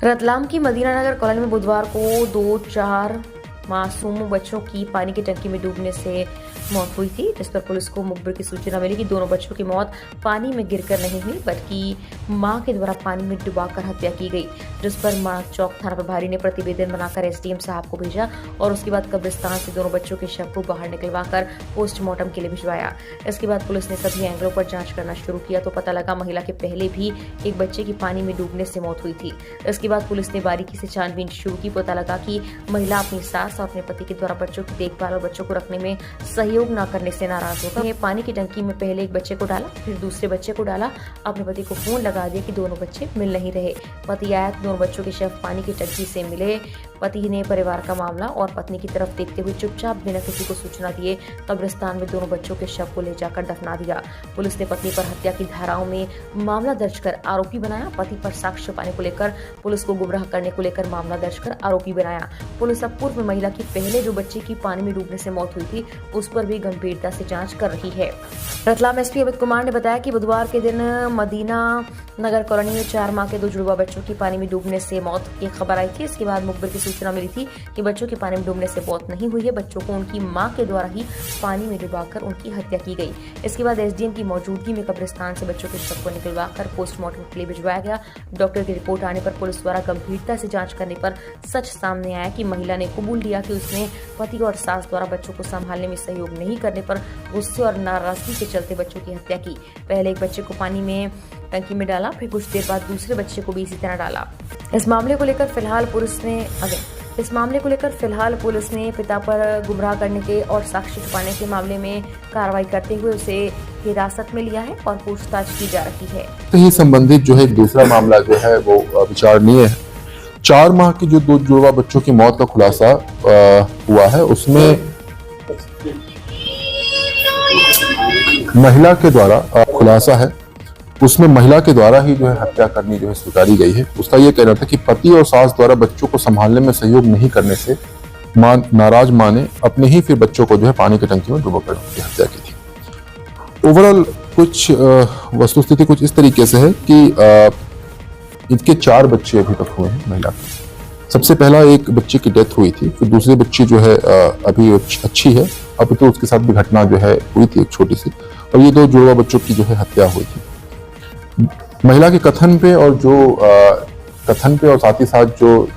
रतलाम की मदीना नगर कॉलोनी में बुधवार को 2-4 मासूम बच्चों की पानी की टंकी में डूबने से मौत हुई थी, जिस पर पुलिस को मुखबिर की सूचना मिली कि दोनों बच्चों की मौत पानी में गिरकर नहीं हुई बल्कि मां के द्वारा पानी में डुबाकर हत्या की गई, जिस पर माणक चौक थाना प्रभारी ने प्रतिवेदन बनाकर एसडीएम साहब को भेजा और उसके बाद कब्रिस्तान से दोनों बच्चों के शव को बाहर निकलवाकर पोस्टमार्टम के लिए भिजवाया। इसके बाद पुलिस ने सभी एंगलों पर जांच करना शुरू किया तो पता लगा महिला के पहले भी एक बच्चे की पानी में डूबने से मौत हुई थी। इसके बाद पुलिस ने बारीकी से छानबीन शुरू की। पता लगा कि महिला अपनी सास और अपने पति के द्वारा बच्चों की देखभाल और बच्चों को रखने में सहयोग न करने से नाराज होकर पानी की टंकी में पहले एक बच्चे को डाला, फिर दूसरे बच्चे को डाला। अपने पति को फोन लगा दिया कि दोनों बच्चे मिल नहीं रहे। पति आया तो दोनों बच्चों के शव पानी की टंकी से मिले। पति ने परिवार का मामला और पत्नी की तरफ देखते हुए चुपचाप बिना किसी को सूचना दिए कब्रिस्तान में दोनों बच्चों के शव को ले जाकर दफना दिया। पुलिस ने पत्नी पर हत्या की धाराओं में मामला दर्ज कर आरोपी बनाया। पति पर साक्ष्य पाने को लेकर पुलिस को गुमराह करने को लेकर मामला दर्ज कर आरोपी बनाया। पुलिस अब पूर्व महिला की पहले जो बच्चे की पानी में डूबने से मौत हुई थी उस पर भी गंभीरता से जांच कर रही है। रतलाम एसपी अमित कुमार ने बताया कि बुधवार के दिन मदीना नगर कॉलोनी में 4 माह के 2 जुड़वा बच्चों की पानी में डूबने से मौत की खबर आई थी। इसके बाद मुखबिर की सूचना मिली थी कि बच्चों के पानी में डूबने से मौत नहीं हुई है, बच्चों को उनकी मां के द्वारा ही पानी में डुबाकर उनकी हत्या की गई। इसके बाद एसडीएम की मौजूदगी में कब्रिस्तान से बच्चों के शव को निकलवाकर पोस्टमार्टम के लिए भिजवाया गया। डॉक्टर की रिपोर्ट आने पर पुलिस द्वारा गंभीरता से जांच करने पर सच सामने आया कि महिला ने कबूल किया कि उसने पति और सास द्वारा बच्चों को संभालने में सहयोग नहीं करने पर गुस्से और नाराजगी के चलते बच्चों की हत्या की। पहले एक बच्चे को पानी में टंकी में डाला, फिर कुछ देर बाद दूसरे बच्चे को भी इसी तरह डाला। इस मामले को लेकर फिलहाल पुलिस ने पिता पर गुमराह करने के और साक्ष्य छुपाने के मामले में कार्रवाई करते हुए उसे हिरासत में लिया है और पूछताछ की जा रही है। तो ही संबंधित जो है दूसरा मामला जो है वो विचारणीय है। 4 माह की जो 2 जुड़वा बच्चों की मौत का खुलासा हुआ है उसमें महिला के द्वारा खुलासा है, उसमें महिला के द्वारा ही जो है हत्या करनी जो है स्वीकारी गई है। उसका ये कहना था कि पति और सास द्वारा बच्चों को संभालने में सहयोग नहीं करने से नाराज मां ने अपने ही फिर बच्चों को जो है पानी की टंकी में डुबाकर उनकी हत्या की थी। ओवरऑल कुछ वस्तुस्थिति कुछ इस तरीके से है कि इनके 4 बच्चे अभी तक हुए हैं महिला के। सबसे पहला एक बच्चे की डेथ हुई थी, फिर दूसरी बच्ची जो है अभी अच्छी है, अभी तो उसके साथ भी घटना जो है हुई थी एक छोटी सी, और ये 2 जुड़वा बच्चों की जो है हत्या हुई थी। महिला के कथन पे और साथ ही साथ जो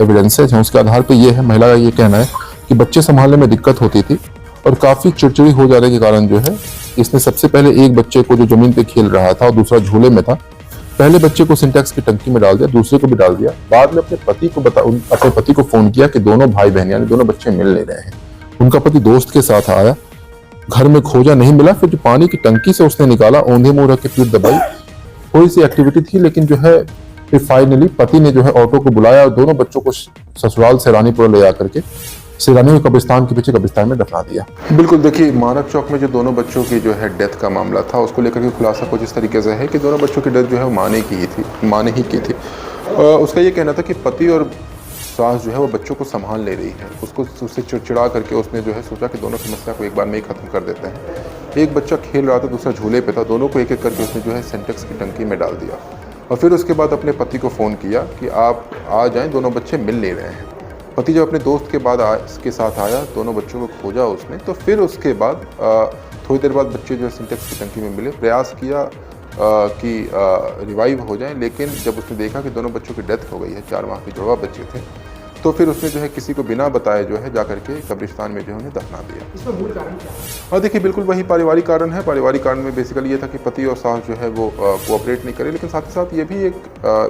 एविडेंसेस हैं उसके आधार पे ये है, महिला का ये कहना है कि बच्चे संभालने में दिक्कत होती थी और काफी चिड़चिड़ी हो जाने के कारण जो है इसने सबसे पहले एक बच्चे को जो जमीन पे खेल रहा था और दूसरा झूले में था, पहले बच्चे को सिंटेक्स की टंकी में डाल दिया, दूसरे को भी डाल दिया। बाद में अपने पति को फोन किया कि दोनों भाई बहन यानी दोनों बच्चे मिल नहीं रहे हैं। उनका पति दोस्त के साथ आया, घर में खोजा नहीं मिला, फिर जो पानी की टंकी से उसने निकाला, औंधे मुंह रख के पीठ दबाई, थोड़ी सी एक्टिविटी थी, लेकिन जो है फिर फाइनली पति ने जो है ऑटो को बुलाया और दोनों बच्चों को ससुराल सेरानीपुर ले जाकर के सेरानी कब्रिस्तान के पीछे कब्रिस्तान में दफना दिया। बिल्कुल देखिए, मानक चौक में जो दोनों बच्चों की जो है डेथ का मामला था उसको लेकर के खुलासा कुछ इस तरीके से है कि दोनों बच्चों की डेथ जो है मां ने ही की थी। उसका ये कहना था कि पति और सास जो है वो बच्चों को संभाल ले रही है, उससे चिड़चिड़ा करके उसने जो है सोचा कि दोनों समस्या को एक बार में ही खत्म कर देते हैं। एक बच्चा खेल रहा था, दूसरा झूले पे था, दोनों को एक एक करके उसने जो है सिंटेक्स की टंकी में डाल दिया और फिर उसके बाद अपने पति को फ़ोन किया कि आप आ जाएं, दोनों बच्चे मिल नहीं रहे हैं। पति जब अपने दोस्त के साथ आया, दोनों बच्चों को खोजा उसने, तो फिर उसके बाद थोड़ी देर बाद बच्चे जो है सिंटेक्स की टंकी में मिले। प्रयास किया कि रिवाइव हो जाए, लेकिन जब उसने देखा कि दोनों बच्चों की डेथ हो गई है, 4 माह के जुड़वा बच्चे थे, तो फिर उसने जो है किसी को बिना बताए जो है जाकर के कब्रिस्तान में जो है उन्हें दफना दिया। इसका मूल कारण क्या है? और देखिए बिल्कुल वही पारिवारिक कारण है। पारिवारिक कारण में बेसिकली ये था कि पति और सास जो है वो कोऑपरेट नहीं करे, लेकिन साथ ही साथ ये भी एक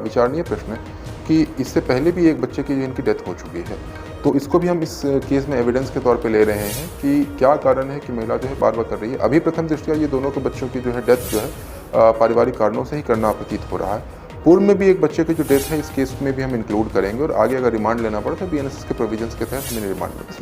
विचारणीय प्रश्न है कि इससे पहले भी एक बच्चे की इनकी डेथ हो चुकी है, तो इसको भी हम इस केस में एविडेंस के तौर पे ले रहे हैं कि क्या कारण है कि महिला जो है बार बार कर रही है। अभी प्रथम दृष्टया ये दोनों के बच्चों की जो है डेथ जो है पारिवारिक कारणों से ही करना प्रतीत हो रहा है। पूर्व में भी एक बच्चे की जो डेथ है इस केस में भी हम इंक्लूड करेंगे और आगे अगर रिमांड लेना पड़े तो बीएनएसएस के प्रोविजंस के तहत हमें रिमांड लेंगे।